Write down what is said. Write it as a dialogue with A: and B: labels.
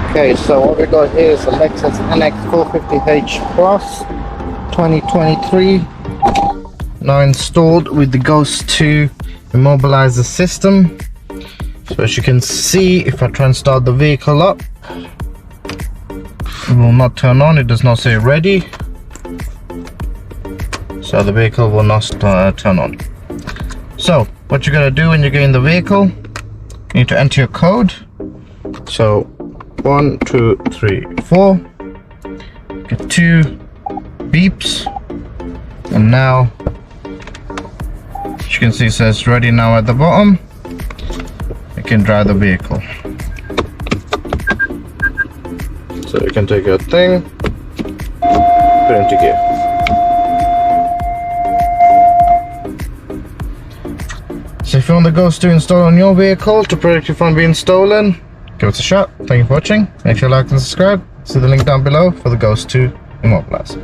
A: Okay, so what we got here is a Lexus NX450h Plus 2023, now installed with the Ghost Immobiliser system. So as you can see, if I try and start the vehicle up, it will not turn on. It does not say ready, so the vehicle will not turn on. So what you're going to do when you get in the vehicle, you need to enter your code. So 1 2 3 4, get 2 beeps, and now as you can see it says ready now at the bottom. You can drive the vehicle. So you can take your thing, put it into gear. So if you want the Ghost to install on your vehicle to protect you from being stolen, give us a shot. Thank you for watching. Make sure you like and subscribe. See the link down below for the Ghost Immobiliser.